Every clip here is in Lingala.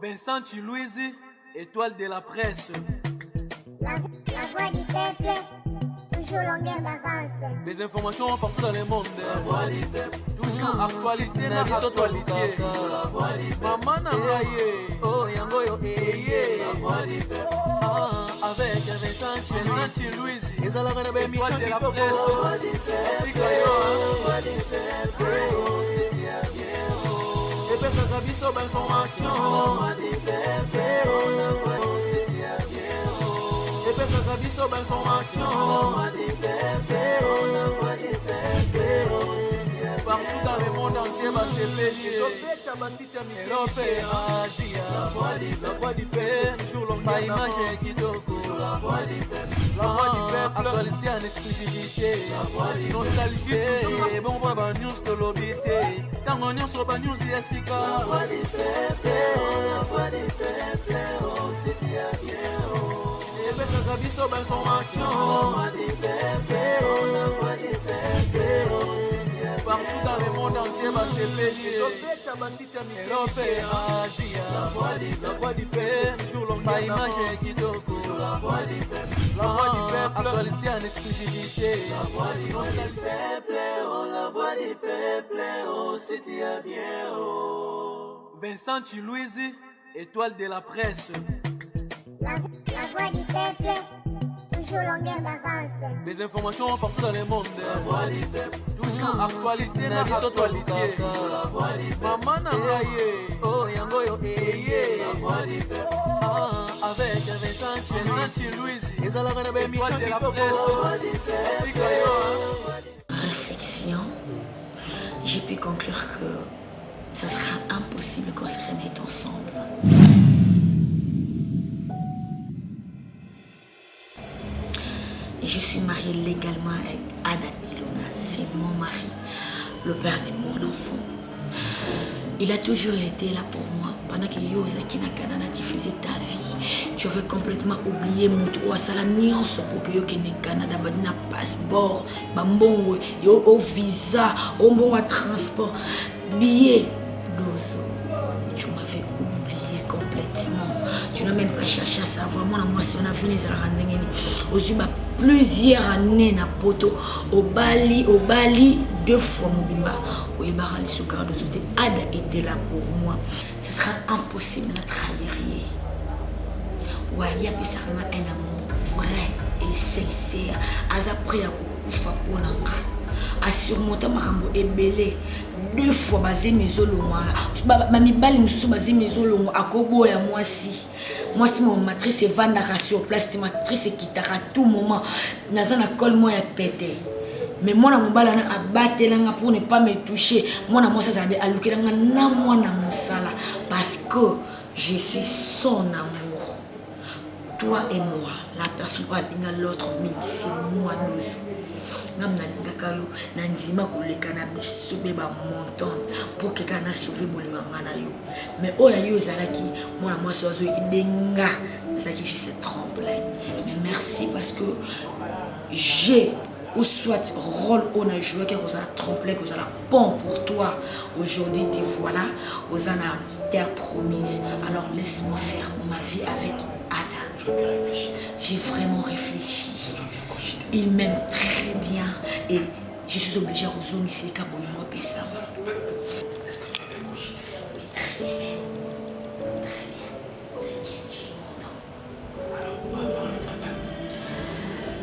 Vincent Chilouizi, étoile de la presse. La voix du peuple, toujours longueur d'avance. Les informations partout dans le monde. La voix du peuple, toujours actualité na actualité. La voix du peuple, maman Nangaye, oh yango yo eye. La voix du peuple, avec Vincent Chilouizi. Et ça la reine de émission de la presse. La voix du peuple, Rabiso d'information. La voix du peuple, la voix Rabiso d'information. La voix du peuple, la voix du peuple. Partout dans le monde entier, va se payer. Europe, Asie, la voix du peuple, toujours longue. Pas image kitoko. La voix du peuple, actualité en exclusivité. Nostalgie, bon pour la news de l'obité. Tant on y sur la news Yessica. La voix du peuple, oh, c'est bien. Et bien, ça vie sur l'information. La voix du peuple, la voix du peuple, oh, c'est bien. Partout dans le monde entier, va se payer. Europe, Asie, la voix du peuple, toujours longue. Pas image kitoko. La voix du peuple, actualité en exclusivité. La voix du peuple, oh, la voix du peuple, oh, c'est bien, oh. Vincent Chilouizi, étoile de la presse. La voix du peuple, toujours longueur d'avance. Les informations partout dans le monde. La voix du peuple, toujours actualité na actualité. La voix du peuple, maman Nangaye, oh yango yo eye. La voix du peuple, avec Vincent Chilouizi. Et ça la reine de émission de la presse. Réflexion, j'ai pu conclure que ça sera impossible qu'on se remette ensemble. Je suis mariée légalement avec Ada Ilunga. C'est mon mari, le père de mon enfant. Il a toujours été là pour moi. Pendant que Yozaki Nakana diffusé ta vie, tu avais complètement oublié mon droit. Ça la nuance pour que Yokene Canada na passeport, bambongo, yo au visa, au bon à transport, billet. Dozo, tu m'avais oublié complètement. Tu n'as même pas cherché à savoir. Moi, si on a fini ça aux plusieurs années na poto au Bali 2 fois Mobimba au Ibarali Soukar de Zoté. Ada était là pour moi. Ce sera impossible de trahir. Ouais, il y a un amour vrai et sincère. Aza pris à kufa ponanga. A surmonter makambo ebele 2 fois basé mes olonga. Mami bali mususu basé mes olonga akobo ya moi si mon matrice vendaka sur place, matrice quittera à tout moment. Nazana col moi ya pété. Mais moi na mobala na abatelanga pour ne pas me toucher. Moi na moi ça zabe alukelanga na moi na mosala parce que je suis son amour. Toi et moi, la personne va linga l'autre mais c'est moi Dozo. Namna lingaka yo na ndima koleka na biso be ba montant pour que kana sauver bolima ngana yo. Mais oya yo zalaki moi na moi sozo idenga ça qui je se trompe là. Mais merci parce que j'ai ou soit rôle on a joué que vous a trompé que vous a bon pour toi aujourd'hui te voilà aux ana terre promise. Alors laisse-moi faire ma vie avec Ada. J'ai vraiment réfléchi. Il m'aime très bien et je suis obligée à rezoner ici les cabons de ça. Est-ce que tu as bien cogité? Oui, très bien. Très bien. T'inquiète, j'ai longtemps. Alors, on va parler d'un pacte.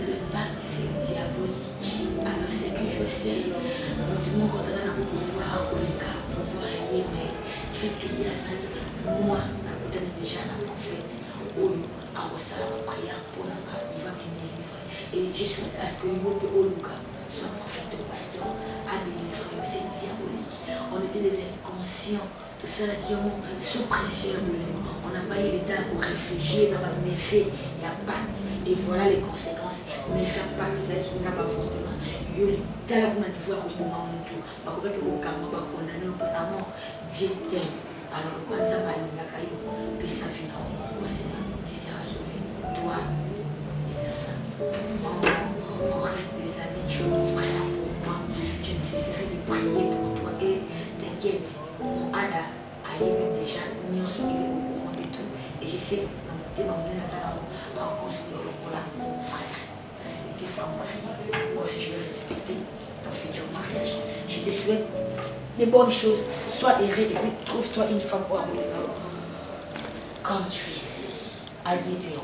Le pacte, c'est diabolique. Alors, c'est que je sais, tout le monde a un pouvoir, pouvoir aimer. Le fait qu'il y a ça, moi, je suis déjà un prophète. Oui, à la prière pour il va me délivrer. Et je souhaite à ce que Yope Oluka soit prophète de pasteur à délivrer. C'est diabolique. On était des inconscients. Tout ça qui ont ce précieux. On n'a pas eu le temps pour réfléchir, on n'a pas de méfaits, il y a pacte. Et voilà les conséquences. Mais faire pacte, c'est qui n'a pas fortement. Il y a tel qu'on a niveau au bon moment tout. Parce que le Kama va condamner un peu à mort. Dieu t'aime. Alors, quand ça va aller, puis ça finit. Tu seras sauvé. Toi et ta famille. On reste des amis. Tu es mon frère pour moi. Je ne cesserai de prier pour toi. Et t'inquiète, mon Ada a déjà mis au courant respecter comme les enfants en considérant mon frère. Respecter son mari. Moi aussi, je vais respecter ton futur mariage. Je te souhaite des bonnes choses. Sois heureux et puis trouve-toi une femme comme tu es. Adieu, Pierrot.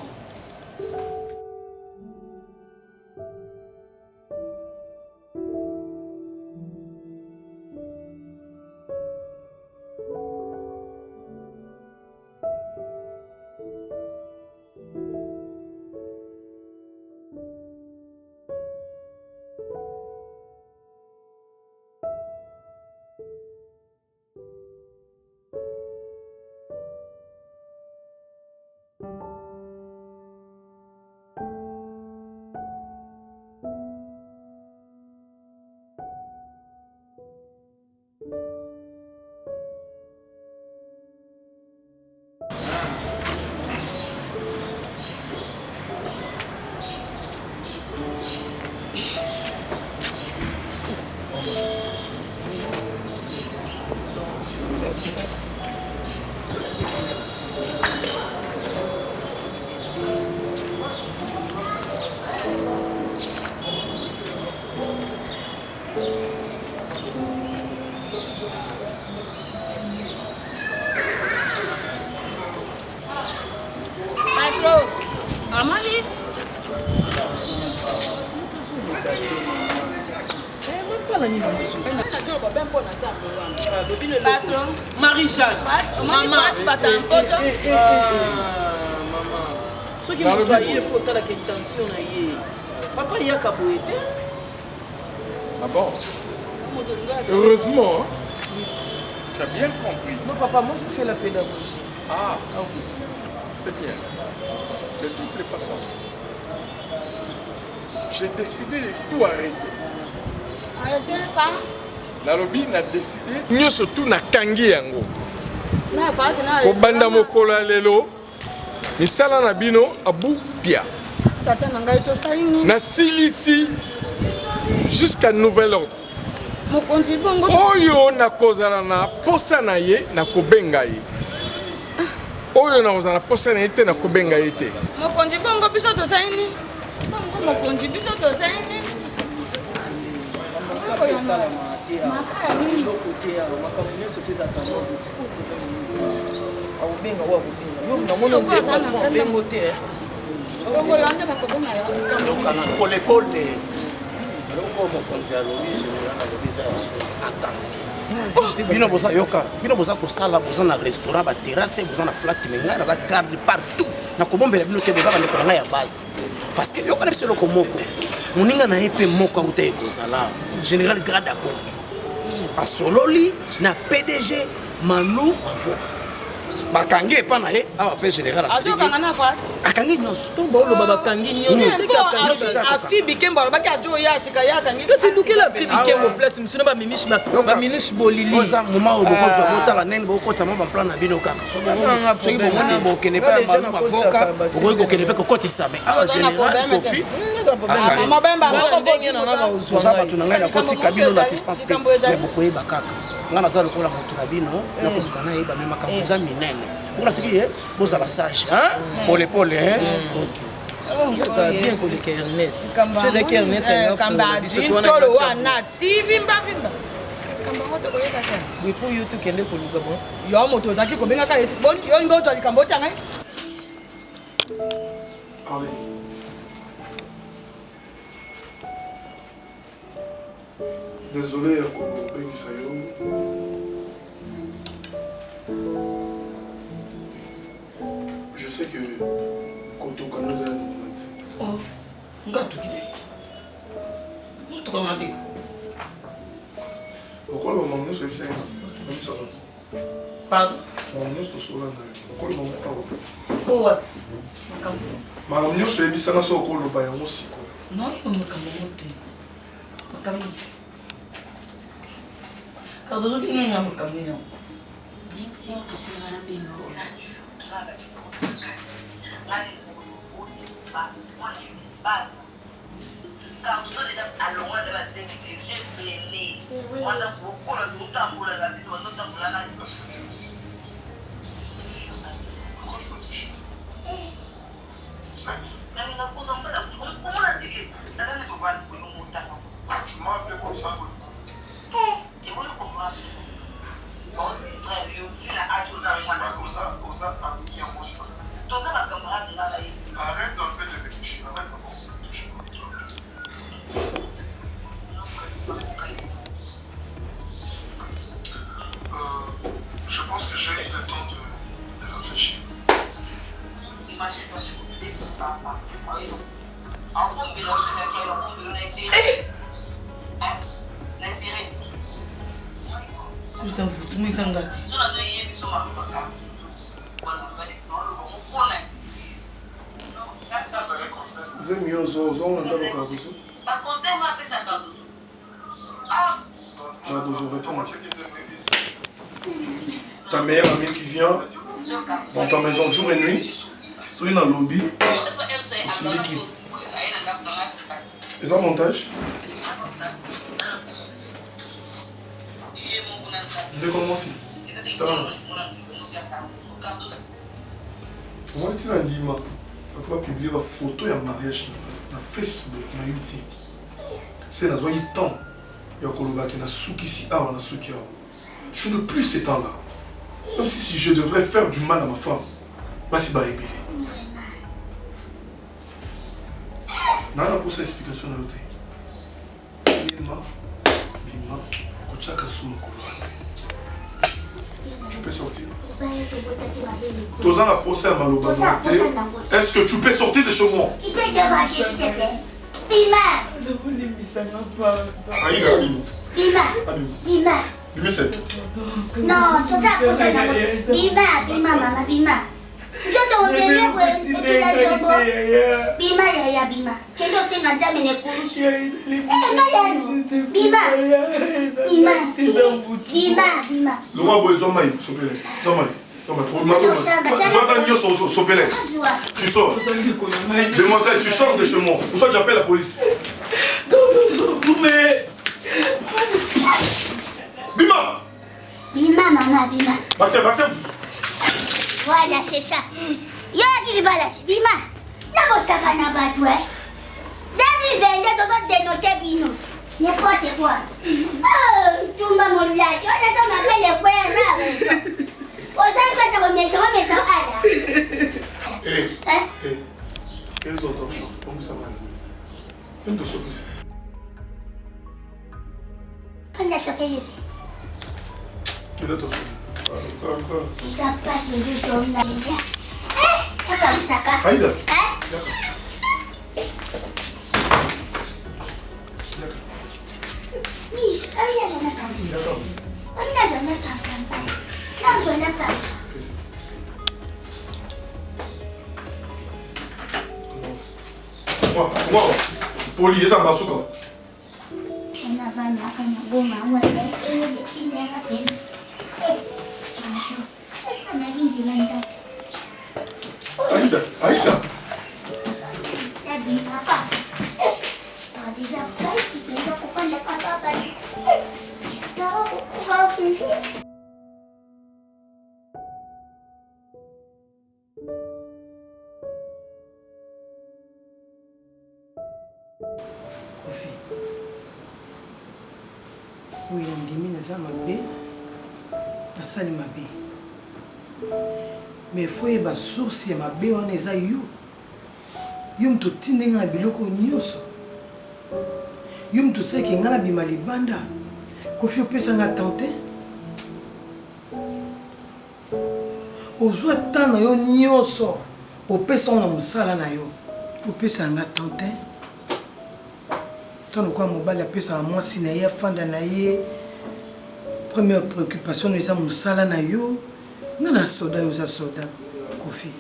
Marie-Jeanne, maman, ce qui m'a dit, il faut que l'intention papa, il y a qu'à boiter. Ah bon? Heureusement, hein? Tu as bien compris. Non, papa, moi je fais la pédagogie. Ah, c'est bien. De toutes les façons, j'ai décidé de tout arrêter. Arrêtez quand? La lobby a décidé. Nous surtout na kangi yango. Ko banda mokolo lelo. Misala na bino abu pia. Na silisi jusqu'à nouvel ordre. Oyo na kozala na posa na ye na kobenga ye. Oyo na kozala posa na ye te na kobenga ye te. Mokonzi bongo biso to saini. Mokonzi biso to saini. Bino boza yoka, bino boza kosala boza na restaurant ba terrasse boza na flat menga na za garde partout. Na kobombela bino te boza ba ndeko ya base. Parce que yoka na biso loko moko. Moninga na epe moko utaye kozala. Général grade à com. A sololi na PDG Manu avocat. Bakangi pa na ye awa pe général asili. Akangi nyonso. Tomba lo baba kangi nyonso. Afi bikemba ba ka jo ya sika ya kangi. To sinduki la fi bikembo place musuna ba mimishi ba minishi bolili. Oza moma obokozo botala nene bokotsa mo ba plan na bino kaka. So bo bo kene pa Manu avocat. Bo ko kene pe ko kotisa mais awa général Kofi. Oza batu na ngai na koti kabino na suspense te. Mais bokoye ba kaka. Ngana za lokola moto na bino na ko kana yeba même makambo minene. On a ce qui est beau à la sage, hein? Pour les pôles, hein? Ok. Ça va bien pour les Ernest. Je dis que Ernest est un oui, pour YouTube, qui est pour le Gabon. Il y a un moto qui est bon. Il y a un moto qui est désolé, je sais que quand on connaît un moment. Oh, ngato kide. Ngato kamati. Pourquoi le moment nous sommes ça? Nous sommes. Pardon. Nous sommes sur là. Pourquoi le moment pas? Oh ouais. Madame nous sommes ça na soko lo ba yango siko. Non, il me kamote. Makamni. Quand vous bien ya makamni. Ni tiens que c'est la bingo. Quand vous êtes déjà à loin de la scène, j'ai béni. On a beaucoup de temps pour la vie, on a temps pour la vie. Parce que je sais. Pourquoi je peux toucher? Tu m'as appelé comme ça. Arrête un peu de me toucher. Je pense que j'ai eu le temps de réfléchir. Ta meilleure amie qui vient dans ta maison jour et nuit, sur une lobby, c'est l'équipe. Et ça montage? Je vais commencer. Moi, je suis dimanche. Je vais publier une photo de mariage sur Facebook, sur YouTube. C'est dans un temps. Je n'ai plus ce temps-là. Comme si je devrais faire du mal à ma femme. C'est pas ébélé. Je n'ai pas pour cette explication. Tu peux sortir. Tozan a procès à Maloba. Est-ce que tu peux sortir de chez moi? Tu peux débarquer s'il te plaît. Bima. Aïda, Bima. Bima. Bima, c'est. Non, tout ça procès à Bima, maman, Bima. Je te reviens pour la jobo. Bima, yaya, Bima. Kendo singa jamine kurusi. Bima. Bima. Bima. Le roi Boy, Zomaï, s'il te plaît. Zomaï. Tu sors. Demoiselle, tu sors de chez moi. Pour ça, j'appelle la police. Bima. Bima, maman, Bima. Maxime. Voilà, c'est ça. Yo, qui est là, Bima. N'a pas ça, n'a pas toi. 2022, tu as dénoncé Bino. N'importe quoi. Oh, tout le monde lâche. On a ça, on appelle les points. On s'en fait ça, on met ça, Quelles autres choses? Comment ça va? Viens te sauver. On a chopé. Quelle autre chose? Ça passe le jeu sur une média. Ça comme ça. Aïda. Moi, poli, ça m'a souka. Aïda. Oui, ndimi naza mabe nasali mabe mais faut yeba source ya mabe wana eza yo mutu otindi nga na biloko nyonso yo mutu oseki nga na bima libanda kofi opesa nga tante ozwa ta na yo nyonso opesa na mosala na yo opesa nga tante tant quoi mobali apesa mwasi na ye afanda na ye première préoccupation eza mosala na yo na soda yo za soda kofi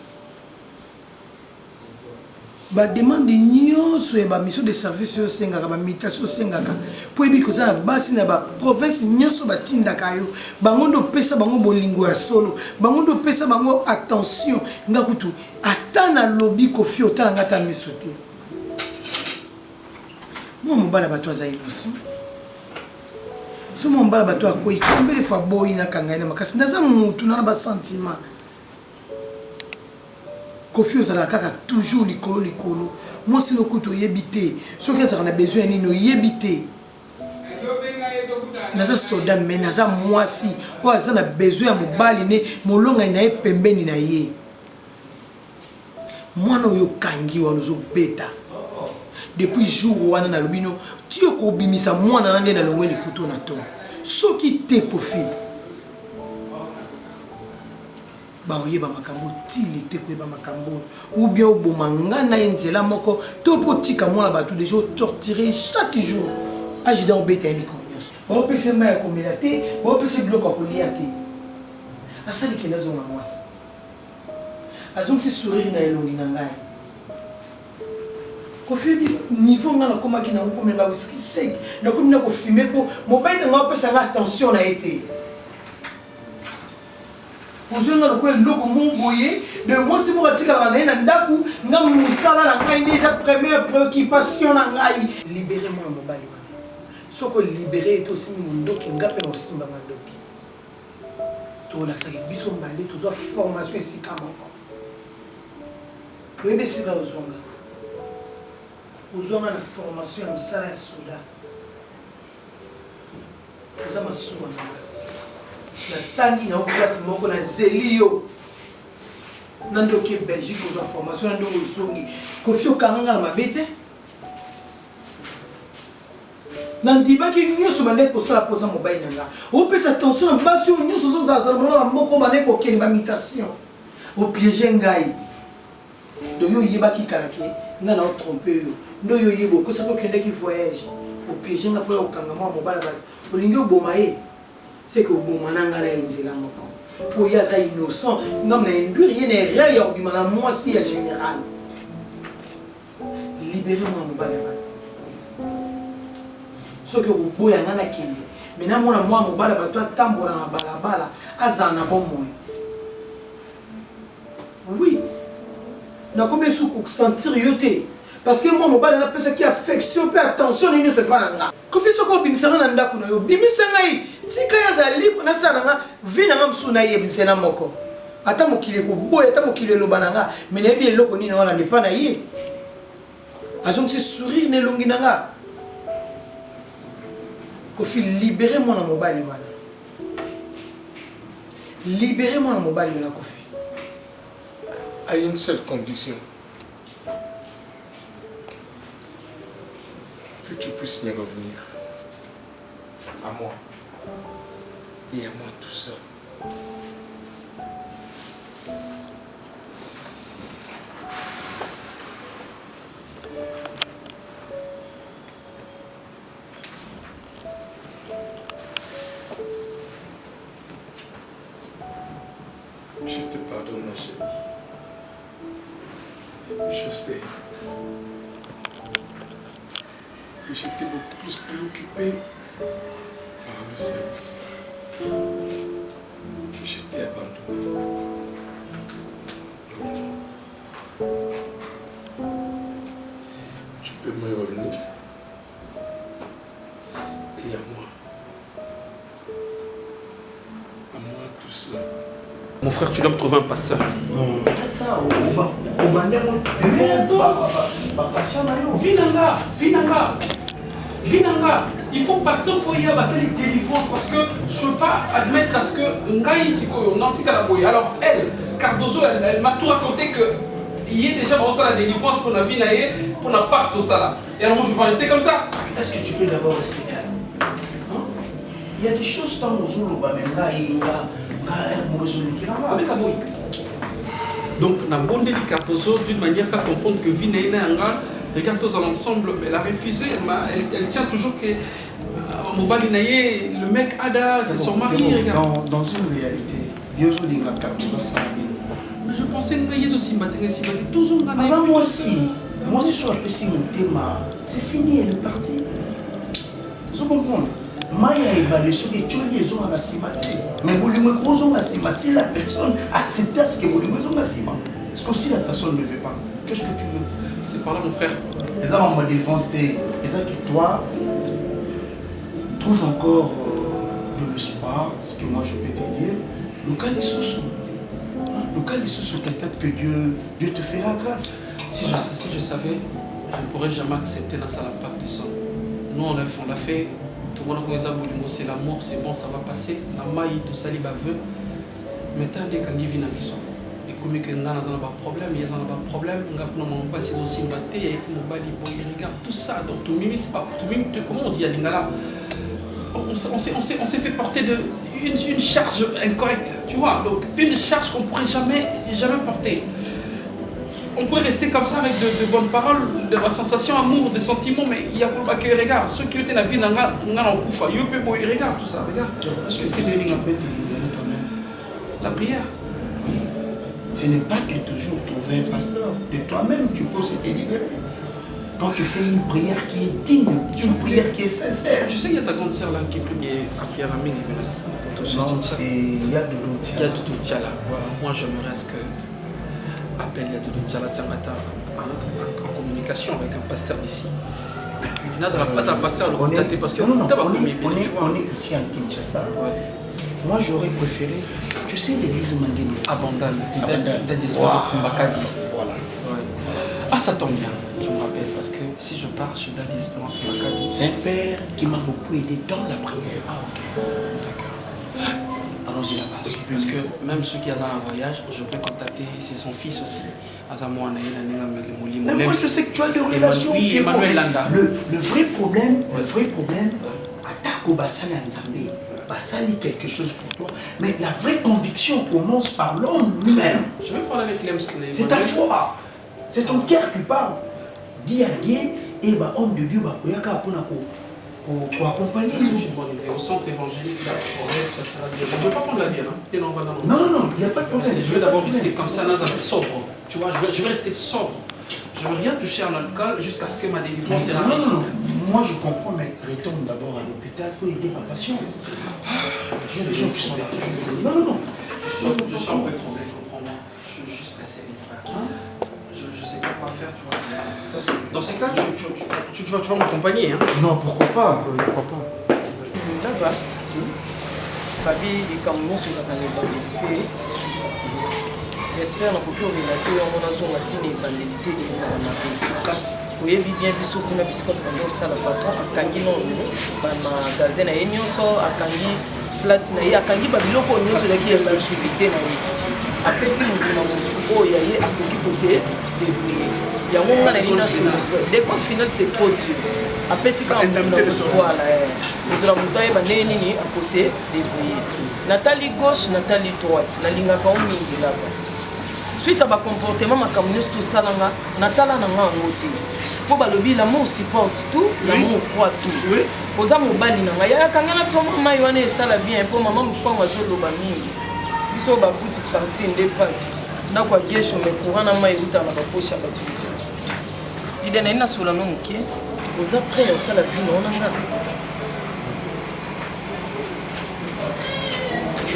bademande nyonso ya bamission de service oyo osengaka bamitation osengaka mpo yebi koza na basi na baprovince nyonso batindaka yo bango nde opesa bango bolingo ya solo bango nde opesa bango attention nga kutu ata na lobi kofi otala nga ata miso te moi mobala bato aza innocent so moi mobala bato akoyi combien de fois boyi nakanga na makasi ndaza mutu na ba sentiment Kofi ozala kaka toujours likolo. Moi c'est le couteau yebité. Ce que ça a besoin ni no yebité. Naza soda mais naza moi si. O ça a besoin mobali ne molonga na pembeni na ye. Moi no yo kangi wa zo beta. Depuis jour wana na lobino, tu ko bimisa mwana na nde na longwe liputo na to. Soki te Kofi. Ba oyeba makambo tili te ko ba makambo ou bien obomanga na nzela moko to potika mwana bato déjà torturer chaque jour. Ajida obeta mi konyos. Ba pese ma ko melate, ba pese bloka ko liate. Asali ke nazo na mwasi. Azong si sourire na elongi na ngai. Kofi niveau ngana koma ki na ko me ba whisky sec. Na ko mina ko fumer po mobile nga pesa nga attention na été. Vous avez le loco mongoyé, de moi c'est pour attirer la naine, ndaku, n'a moussala la ngaï, déjà première préoccupation la ngaï. Libérez-moi mon bali. Ce que libérer est aussi mon doki, ngape mon simba mandoki. Tout la salle, bison balé, tout ça formation ici comme encore. Vous voyez, c'est là aux zonga. Aux zonga la formation en salle à soda. Vous avez ma souma. Na tangi na place moko na zelio nando ke Belgique aux formation nando ozongi Kofi okanga na mabete nandiba ki nyoso mande ko sala posa mobile nanga o pesa attention na basi o nyoso zo za mona moko bane ko keni ba imitation o piéger ngai do yo yeba ki kalake nga na o tromper yo ndo yo yebo ko sa ko kende ki voyage o piéger nga po okanga mo mobile ba olingi obomaye. C'est que bon mananga na inzela moko pour ya za innocent ngam na induire rien n'est rien bimana moi si en général libérez-moi mon bala base ce que vous boya ngana kende maintenant moi mon bala ba toi tambola na balabala azana bon moi oui na combien sous sentir yoté parce que moi mon bala na pesa qui affection peu attention ni ne fait pas nga Kofi soko bimisanga na ndako na yo bimisanga yi tika ya za libre na sana nga vina nga msuna ye bimisena moko ata mokile ko boya ata mokile lo bananga mais na bi eloko ni na wana ne pas na ye azong se sourire ne longi nanga Kofi libérez-moi na mobali wana libérez-moi na mobali wana Kofi à une seule condition. Que tu puisses me revenir à moi et à moi tout seul. Je te pardonne, ma chérie. Je sais que j'étais beaucoup plus préoccupé par le service. Que j'étais abandonné. Tu peux me revenir. Et à moi. À moi tout seul. Mon frère, tu dois me trouver un pasteur. Vinanga, il faut pasteur foyer passer les délivrances parce que je ne peux pas admettre à ce que Ngaï Siko Nantika la boye. Alors elle, Cardozo, elle m'a tout raconté que il y a déjà pensé à la délivrance pour la vie pour la part tout ça là. Et alors moi je ne vais pas rester comme ça. Est-ce que tu peux d'abord rester calme? Hein? Il y a des choses dans nos zoulous, donc, na bonne de Cardozo, d'une manière qu'à comprendre que Vinaïna regarde tous ensemble, elle a refusé, elle tient toujours que le mec Ada, c'est son mari. Dans une réalité, mais je pensais que Ngaï aussi matin, toujours avant moi aussi je suis apprécié mon thème, c'est fini, elle est partie. Vous comprenez? Maya et Balé, qui les ont à la cimate. Mais si la personne accepte ce que vous voulez, parce que si la personne ne veut pas, qu'est-ce que tu veux? C'est par là, mon frère. Les gens m'ont défense, et ça que toi, trouve encore de l'espoir, ce que moi je peux te dire. Le cas est sous. Le cas sous peut-être que Dieu te fera grâce. Si je savais, je ne pourrais jamais accepter dans la part de ça. Nous, on l'a fait. Tout le monde a dit c'est la mort, c'est bon, ça va passer. La maille, tout ça, il va veut. Maintenant, les gens qui viennent à l'issue. Et comme il y a un problème, il y a un problème. Il y a un aussi il y a regarde tout ça. Donc, tout le monde, c'est pas tout le monde. Comment on dit à Lingala? On s'est fait porter une charge incorrecte, tu vois. Donc, une charge qu'on ne pourrait jamais porter. On pourrait rester comme ça avec de bonnes paroles, de la sensation, amour, de sentiments, mais il y a pas que regarde. Ceux qui ont été dans la vie, regarde tout ça, regarde. Qu'est-ce que c'est? La prière. Oui. Ce n'est pas que toujours trouver un pasteur. De toi-même, tu peux se libérer. Quand tu fais une prière qui est digne, une prière qui est sincère. Je sais qu'il y a ta grande sœur là qui prie à Pierre Aming. Non, c'est Yadoudountia. Yadoudountia là. Moi, j'aimerais ce que appelle Yadoudountia là en communication avec un pasteur d'ici. Là, ça va pas être un pasteur le contacter parce que on est ici en Kinshasa. Ouais. Moi, j'aurais préféré, tu sais, l'église Mangéno. Abandal, d'Espérance Mbakadi. Voilà. Ah, ça tombe bien, tu me rappelles, parce que si je pars chez Dadi Espérance Mbakadi. C'est un père qui m'a beaucoup aidé dans la prière. Ah, ok. D'accord. Allons-y là-bas. Parce que même ceux qui sont en voyage, je peux contacter, c'est son fils aussi. Mais moi, je sais que tu as des relations. Oui, Emmanuel Landa. Le vrai problème, attaque au Bassali Nzambé. Bassali quelque chose pour toi. Mais la vraie conviction commence par l'homme lui-même. Je vais parler avec Lems. C'est ta foi. C'est ton cœur qui parle. Dis à Dieu, et homme de Dieu, pour accompagner. Au centre évangélique, là, je ne veux pas prendre la bière. Non, il n'y a pas de problème. Je veux d'abord rester comme ça, dans un sobre. Tu vois, je veux rester sobre. Je ne veux rien toucher en alcool jusqu'à ce que ma délivrance est réussie. Moi je comprends, mais retourne d'abord à l'hôpital pour aider ma patiente. Il y a des gens qui sont là. Non. Je suis un peu troublé, comprends-moi. Je suis stressé, mon frère. Je ne sais pas quoi faire, tu vois. Dans ces cas, tu vas m'accompagner. Hein. Non, pourquoi pas. Là-bas, j'espère que vous avez une bandalité de l'Israël. Oui, bien, biso kuna biscuit quand on sala patron akangi no ba magasin na yenyoso akangi flat na ye akangi ba biloko nyonso de ki ba activité na ye apesi muzima mo ya ye akoki poser de ya monga na lina sur le compte final c'est trop dur apesi quand voilà de la montagne ba nini a poser de Nathalie gauche Nathalie droite na linga ka mingi là suite à ma comportement ma communiste tout ça là Natala na nga ngote pour balobi l'amour supporte tout l'amour croit tout oui poza mobali na nga ya kangana to mama yone sala bien pour maman mpango zolo ba mingi biso ba futi fanti ndepasi na kwa gesho me courant mai uta na ba pocha ba tout ide na ina sola no muke poza prêt au sala vie na nga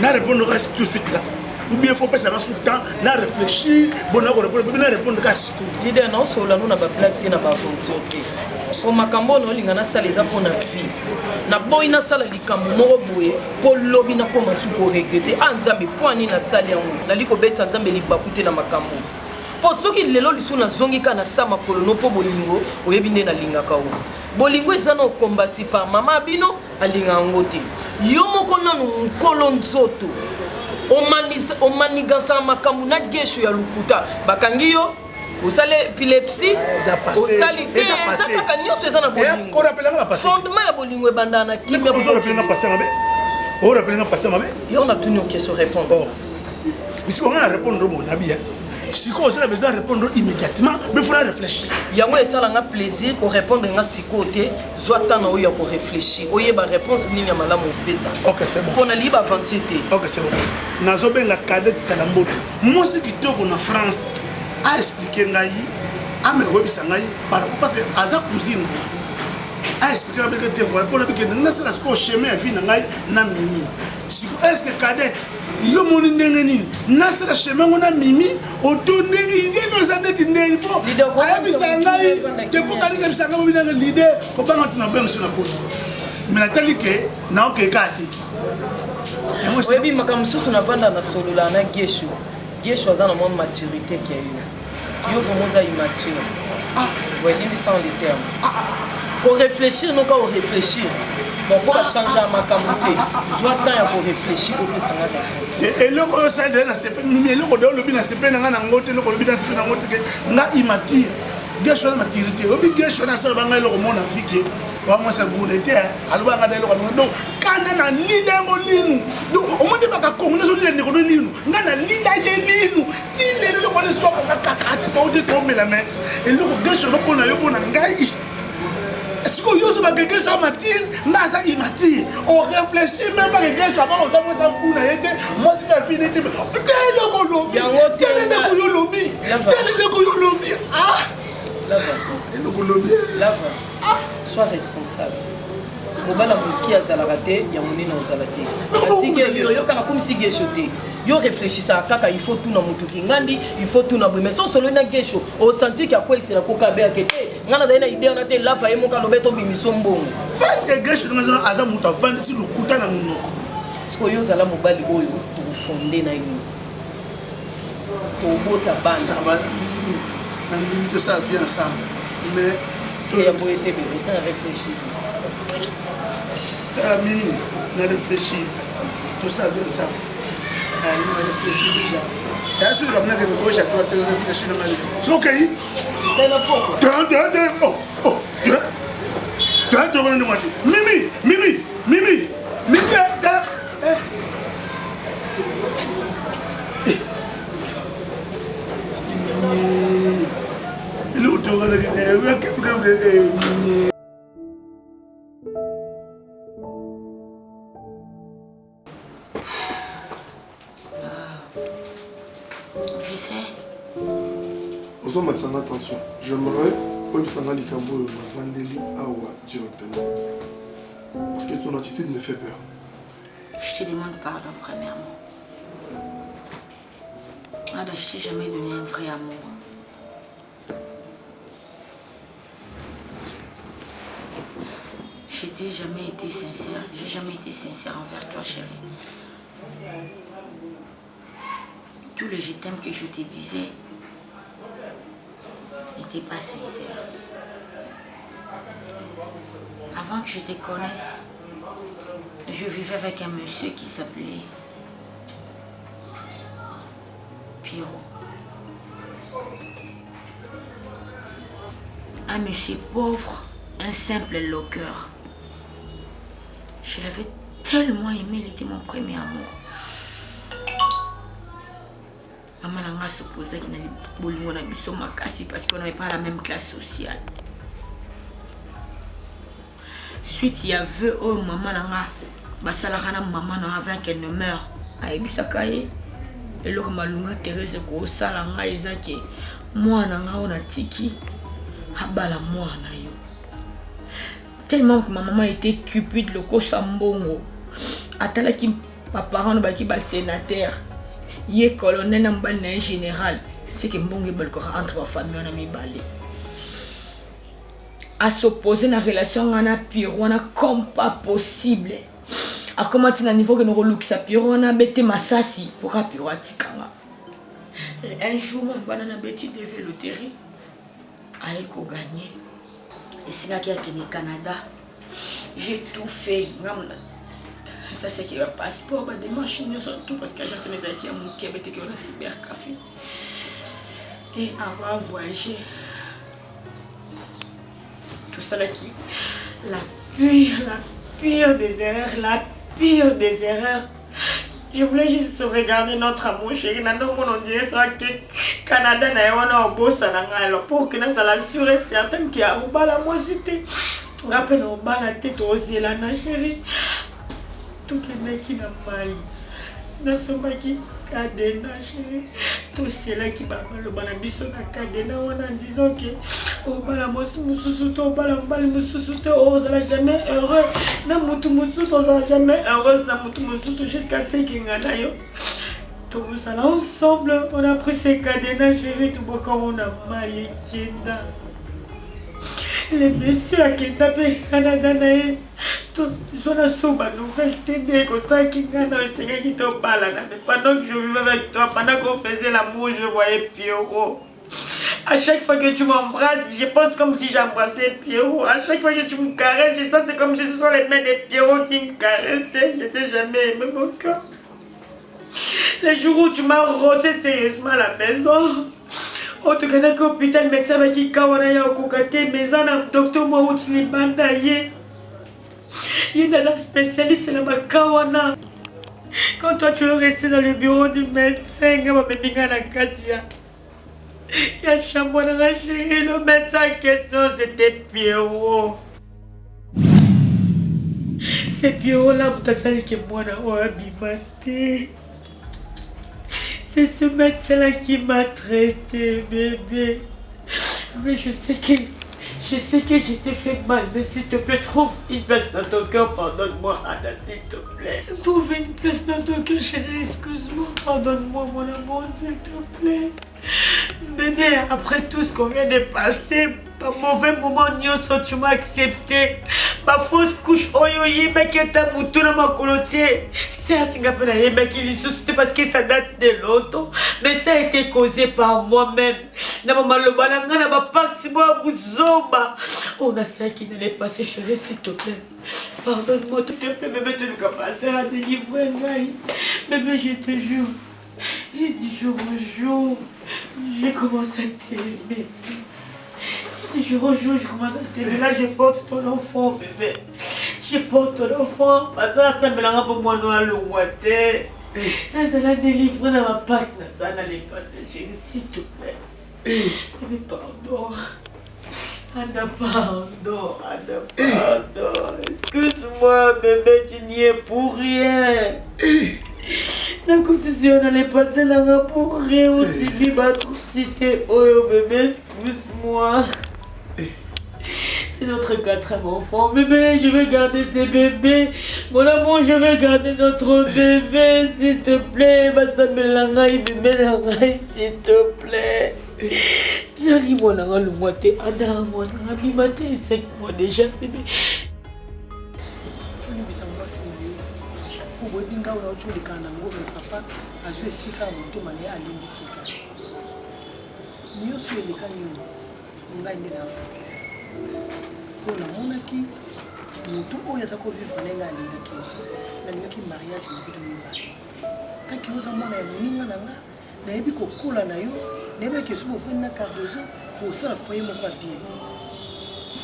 na répondre tout de suite là. Ou bien il faut passer sous temps, na réfléchir, bon na répondre ka siko. Leader na so la no na ba plaque na ba fonction pe. Pour makambo no linga na sala eza pour na vie. Na boy na sala likambo moko boye, po lobi na koma suko regretter. Anzambe poani na sala yango. Na liko beta nzambe libakute na makambo. Po soki lelo lisu na zongi kana sama kolono po bolingo, oyebi nde na linga ka o. Bolingo eza na kombati par mama bino alinga ngote. Yo moko nanu nkolo nzoto. O manigansa makambu na gesho ya lukuta bakangi yo osale épilepsie osali te ezaka nyonso eza na bolingo fondement ya bolingo ebandana kimia yo na tuni okeso répondre si on a répondre bon nabi si on a besoin de répondre immédiatement mais il faut réfléchir yango esalanga plaisir ko répondre nga sikote zwata na oyo ko réfléchir oyeba réponse nini ya malamu pesa OK c'est bon pona liba vantité OK c'est bon nazo benga cadette kalamboto moi c'est kitoko na France a expliquer ngai a me webisa ngai parce que aza cousine a expliquer avec te voir pour que na sala ko chemin vie na ngai na mimi est-ce que cadette yo moni ndenge nini na sala chemin ngona mimi otondeli ide no za ndeti ndeli po ayebisa ngai te po kalisa bisanga mo binanga leader ko banga tuna benga sur la pole mais Nathalie ke na okeka ati webi makamsusu na vanda na solola na gesho Gesho dans la monde maturité qui a eu. Yo vraiment ça immature. Ouais, il sans les termes. Pour réfléchir, non pas réfléchir. Bon, pour changer à ma camoté, je dois temps pour réfléchir au que ça n'a réponse. Et le ko ça de na sepe ni le ko de lobi na sepe na ngana ngote le ko lobi na sepe na ngote ke nga imati gesho na maturité obi gesho na sa banga le ko mona fike wa mo sa gune te aluba nga de le ko donc kana na lila ngo linu donc o mo de ba ka kongo na so lile ko linu nga na lila ye linu ti le le ko le so ka kakate to de to mela me et le ko gesho no ko na yo bona ngai. Si vous avez quelque chose à matir, on réfléchit même pas quelque chose avant on ça pour moi si ma fille était sois responsable. Mobala qui a zalaraté, il y a mon nom zalaté. Parce que yo kana comme si geshoté. Yo réfléchissez à kaka il faut tout na mutu ngandi, il faut tout na mais sans solo na gesho. Au senti qu'il y a quoi c'est la coca bé akete. Ngana daina idée on a té la fa yemo ka lobeto bimiso mbongo. Parce que gesho na aza mutu vandi si lokuta na munoko. Parce que yo zala mobali oyo to fonder na yo. To bota bana. Ça va ni tout ça vient ensemble. Mais il y a beau été bébé, réfléchis. Mimi, on a réfléchi. Tout ça vient ça. On a réfléchi déjà. Et si on a réfléchi, on a réfléchi dans ma vie. C'est ok? Mimi, je sais. Aux hommes, attention. J'aimerais que ça n'aille qu'à vous Vandeli Awa directement. Parce que ton attitude me fait peur. Je te demande pardon premièrement. Ada, je t'ai jamais donné un vrai amour. Je t'ai jamais été sincère. J'ai jamais été sincère envers toi, chérie. Tous les je t'aime que je te disais n'étaient pas sincères. Avant que je te connaisse, je vivais avec un monsieur qui s'appelait Pierrot. Un monsieur pauvre, un simple loqueur. Je l'avais tellement aimé, il était mon premier amour. Maman n'a supposé qu'il n'allait pas parce qu'on n'avait pas la même classe sociale. Suite, il y avait oh maman n'a basalarana maman n'a avant qu'elle ne meure. Aïe bisakaye. Et là malunga Thérèse ko salanga ezaki moi n'a on a tiki abala moi na yo. Tellement que ma maman était cupide le ko sambongo. Atala ki papa on ba ki ba sénateur. Yé colonel en ban général. C'est que mbongo balko entre la famille on a mis balé. À s'opposer à la relation on a pire on a comme pas possible. A commencé à niveau que nous relook sa piro on a bêté masasi pour que piro atikanga. Un jour mon banana bêti devait loterie a éco gagné. Et c'est là qu'il y a au Canada. J'ai tout fait. Ça c'est qu'il y a un passeport, des machines surtout parce que j'ai mes amis qui ont été au cybercafé. Et avant de voyager, tout ça là qui la pire des erreurs. Je voulais juste sauvegarder notre amour chéri. On dirait que Canada n'a pas de pour que nous soyons sûrs et certains qu'il y a la mosité. Rappelez nous la tête aux yeux là, chéri. Tout qui n'a pas n'a pas qui cadena chéri. Tout cela qui va le balabiso na cadena on en disant que au balamos mususuto au balambal mususuto on sera jamais heureux. Na mutu mususuto on sera jamais heureux na mutu mususuto jusqu'à ce qu'il ngana yo. Tout ça là ensemble on a pris ces cadenas chéri tout beau comme on a maillé kenda. Les messieurs à kidnappé Canada nae Je suis ma nouvelle TD, comme ça, qui te parle. Mais pendant que je vivais avec toi, pendant qu'on faisait l'amour, je voyais Pierrot. À chaque fois que tu m'embrasses, je pense comme si j'embrassais Pierrot. À chaque fois que tu me caresses, je sens c'est comme si ce sont les mains de Pierrot qui me caressaient. Je n'étais jamais aimé mon cœur. Les jours où tu m'as rossé sérieusement à la maison, au tout cas, dans l'hôpital, le médecin m'a dit qu'il au Kokate, mais un docteur m'a dit qu'il y a un spécialiste dans ma kawana. Quand toi tu es resté dans le bureau du médecin, il y a chambre de chérie, le médecin en question c'était Pierrot. C'est Pierrot là, vous savez que moi abîmaté. C'est ce médecin-là qui m'a traité, bébé. Mais je sais que je t'ai fait mal, mais s'il te plaît, trouve une place dans ton cœur, pardonne-moi, Anna, s'il te plaît. Trouve une place dans ton cœur, chérie, excuse-moi, pardonne-moi, mon amour, s'il te plaît. Bébé, après tout ce qu'on vient de passer, un mauvais moment, tu m'as accepté. Ma fausse couche, certes, c'était parce que ça date de longtemps, mais ça a été causé par moi-même. On a ça qui n'allait passer, chérie, s'il te plaît. Pardonne-moi, s'il te plaît, bébé, tu ne peux pas passer à délivrer, bébé, je te jure. Et du jour au jour, j'ai commencé à t'aimer. Du jour au jour, je commence à t'aimer. Là, je porte ton enfant, bébé. Je porte ton enfant. Parce que ça me l'a pour moi, non, à l'ouaté. Là, ça l'a délivré dans ma patte. Ça n'allait pas, chérie, s'il te plaît. Bébé, pardon. Anna, pardon. Anna, pardon. Excuse-moi, bébé, tu n'y es pour rien. D'un côté, si on allait passer là pour rien aussi, l'atrocité. Oh bébé, excuse-moi. C'est notre quatrième enfant. Bébé, je vais garder ces bébés. Mon amour, je vais garder notre bébé, s'il te plaît. Bébé, s'il te plaît. Jali, mon amour, le moitié. Adam, mon ami, matin, 5 mois déjà, bébé. Webinga wa uchuli kana ngome papa ajue sika mutema ne alimbi sika nyoso eleka nyo ngai ndena afuti pona monaki mutu oyo aza ko vivre nenga alingaki na lingaki mariage na bido mibale taki oza mona ya moninga na nga nayebi kokola na yo nayebi ke sobo fona Cardozo kosala foyer moko bien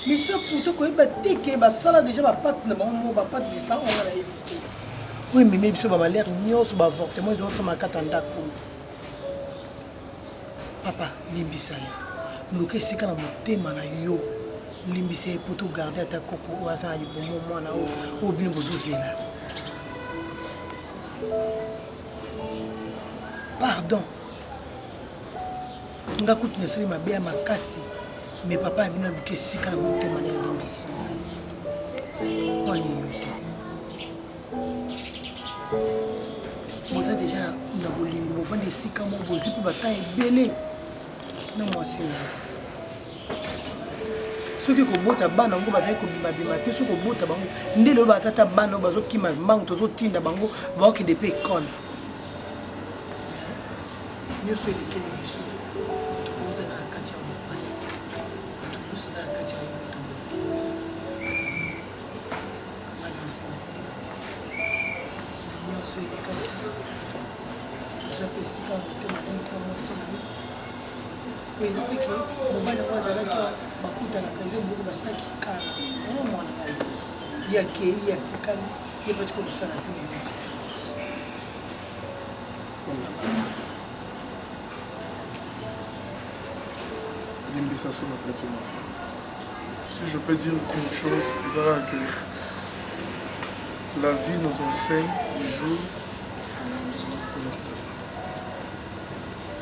mais ça pourtant koyeba te ke basala déjà bapate na bango bapate bisa onga nayebi te. Oui, mais biso ba malheur nyonso ba avortement ils ont sama katanda ko. Papa, limbisa yo. Luka sika na motema na yo. Limbisa yo pour tout garder ta copo ou ata li bon mwana o bino bozozela. Pardon. Nga kutu na sali mabe makasi. Mais papa bino luka sika na motema na limbisa. Wani yo. Vous êtes déjà dans le bolingo, vous faites des sika mo bozu pour bataille belé. Non moi c'est. Ce que ko bota bana ngo ba fait ko bima bima te ce ko bota bango ndelo ba tata bana ba zo kima mbango to zo tinda bango ba ki de pe kon. Nous sommes les kene biso. To bota na kacha mo pa. To lusa na kacha mo to biso. Nous sommes les kene. J'apprécie quand vous êtes dans mon salon. Et je dis que mon mari n'a pas allé à Bakuta na kazi beaucoup de sacs qui calent. Moi na baï. Il y a qui, il y a tikali, il y a pas de quoi ça la fin. Si je peux dire une chose, Zara, que la vie nous enseigne du jour.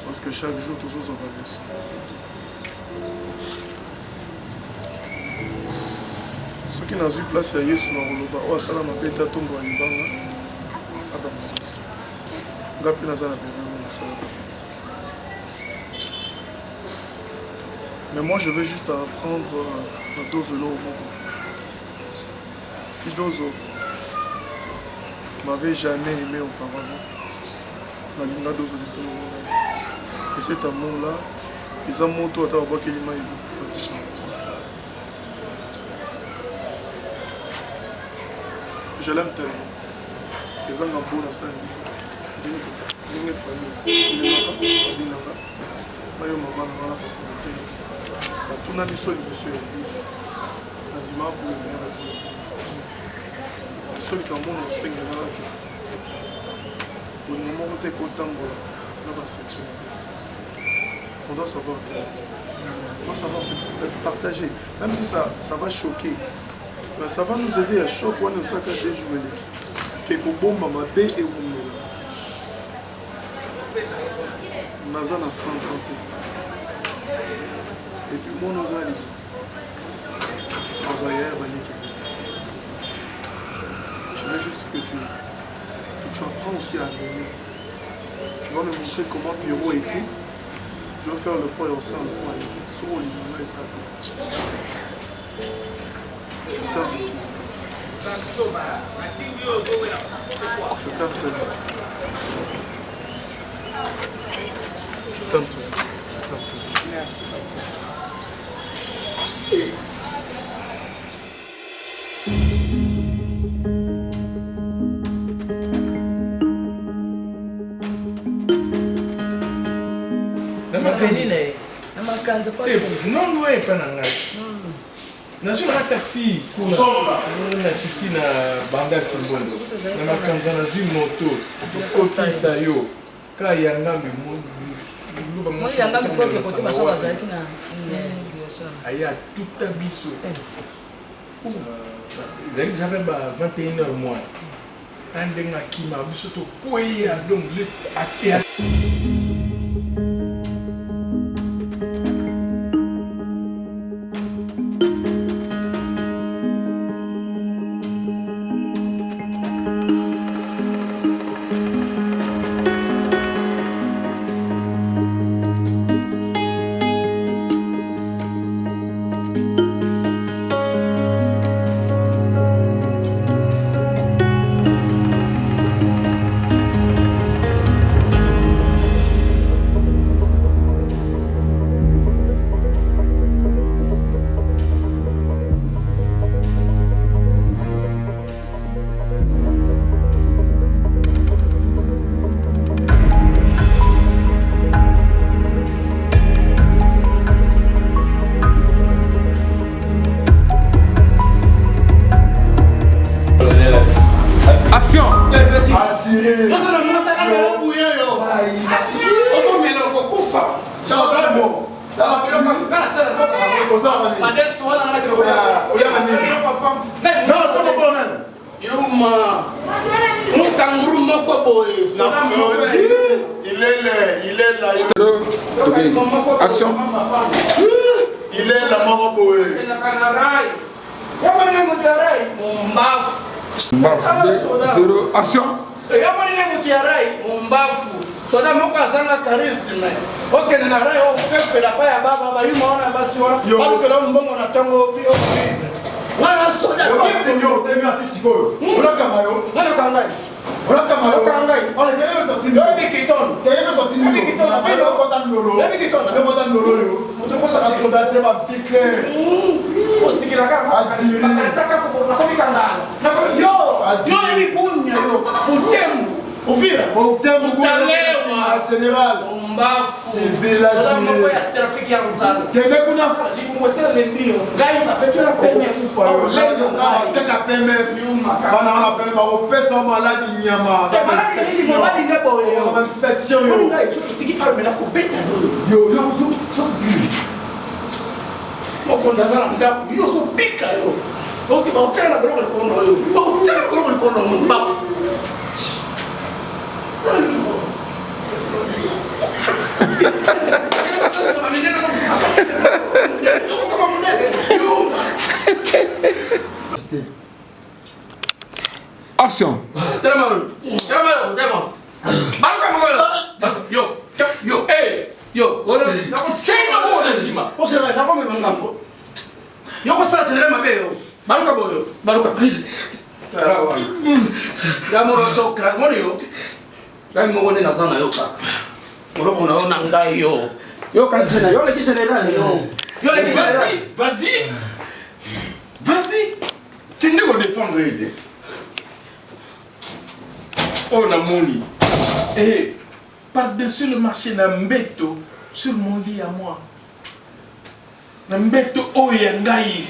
Parce que chaque jour, tous nous avons ce qui n'a eu place à Yesu na Roloba, ou à Salam à Beta Tombo à Libanga, Adam Fils. Gapi Nazana Mais moi, je vais juste apprendre à dose l'eau au Mogo. Sidozo m'avait jamais aimé auparavant. Nalinga Dozo depuis le moment. Et cet amour-là, les amours, toi, tu as vu qu'il m'a eu. Je l'aime tellement. Les gens n'ont pas de ça. Ils ont famille. Ils n'ont pas de tout n'a mis sur le monsieur l'église. Un dimanche pour le meilleur. Le seul qui a mon enseigne est là. Au moment où tu es content, on doit savoir se partager. Même si ça va choquer. Mais ça va nous aider à choquer quand on sait qu'il y a des joueurs. Que pour bon maman B et vous. On a 150. Et puis moi nous allons. Je veux juste que tu apprends aussi à aimer. Tu vas me montrer comment Pierrot était. Je vais faire le fort et on s'en va. Je t'aime. Je t'aime tellement. Je t'aime toujours. Je t'aime toujours. Merci. Non, loin pas na na sur la taxi kuna na titi na banda kimbondo na makanza na zui moto kosisa yo ka yanga luba mo yanga ko ke kote masoba zaki na aya tout biso j'avais 21 heures moins tandenga kima biso to koya donc le até Action. Il est la mort boé. Zéro. Action. Soda moko azanga charisme. Okene na rai o fefe la pa ya baba ba yuma ona basi wana. Ba ko lo mbongo na tango bi o bi. Wana soda kifu yo temi artiste ko. Ona kama yo. Ona kama yo. Ona kama yo. Kama yo. Ona tele so tin. Yo bi kiton. Tele so tin. Bi kiton. Ba lo ko tan lolo. Bi kiton. Ba ko tan lolo yo. Mutu ko sa soda te ba fikle. O sikira ka. Aziri. Ba ka ko na ko bitanga. Na ko yo. Yo ni bunya yo. Utembu. Ouvira, o tempo général, civil assim. Trafic avançado. Quem é que não? Digo você lembrio. Ganho a pequena PMF. Lembro que a PMF uma. Para na PMF o pessoal malade de nhama. É malade de malade de boa. É uma infecção yo. Não é isso que tem que armar na copeta. Yo, só que mo quando já anda, eu tô pica yo. O que vai ter na broca com eu. O que vai ter na broca com eu, bafo. Action. baluka boyo baluka sara wana ya moro to crack moro yo ngai mo na sana yo kaka moro kona ona ngai yo kana tena yo le kisha yo le kisha vas-y tu ne peux défendre aider oh na moni et par-dessus le marché na mbeto sur mon lit à moi na mbeto o ya ngai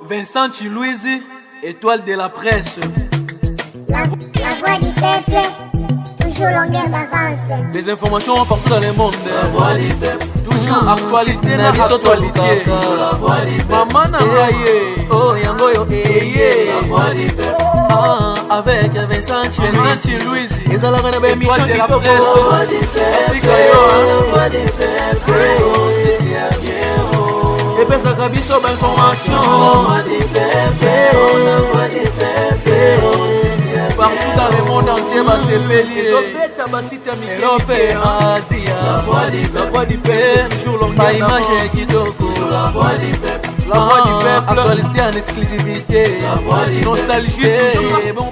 Vincent Chilouise, étoile de la presse. La voix du peuple, toujours longueur d'avance. Les informations partout dans le monde. La voix du peuple, toujours actualité na actualité. La voix du peuple. Maman Nangaye, oh yango yo eye. La voix du peuple. Avec Vincent Chilouise, et ça la reine de étoile de la presse. La voix du peuple, la voix du peuple, oh c'est bien. Et puis ça cabiso d'information. Partout dans le monde entier, c'est pélier. Europe, Asie, la voix du peuple, toujours longueur image Kitoko. La voix du peuple, actualité en exclusivité. Nostalgie, bon.